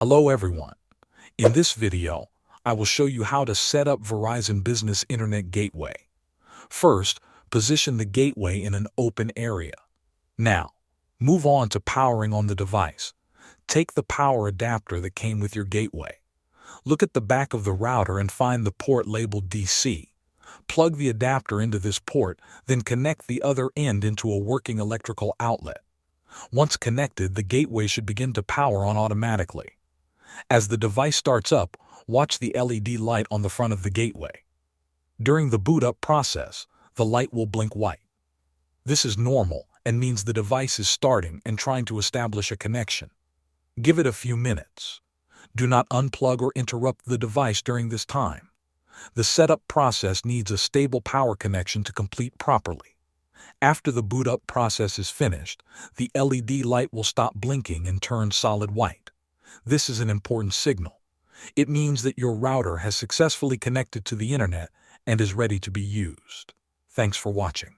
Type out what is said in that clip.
Hello everyone. In this video, I will show you how to set up Verizon Business Internet Gateway. First, position the gateway in an open area. Now, move on to powering on the device. Take the power adapter that came with your gateway. Look at the back of the router and find the port labeled DC. Plug the adapter into this port, then connect the other end into a working electrical outlet. Once connected, the gateway should begin to power on automatically. As the device starts up, watch the LED light on the front of the gateway. During the boot up process, the light will blink white. This is normal and means the device is starting and trying to establish a connection. Give it a few minutes. Do not unplug or interrupt the device during this time. The setup process needs a stable power connection to complete properly. After the boot up process is finished, the LED light will stop blinking and turn solid white. This is an important signal. It means that your router has successfully connected to the internet and is ready to be used. Thanks for watching.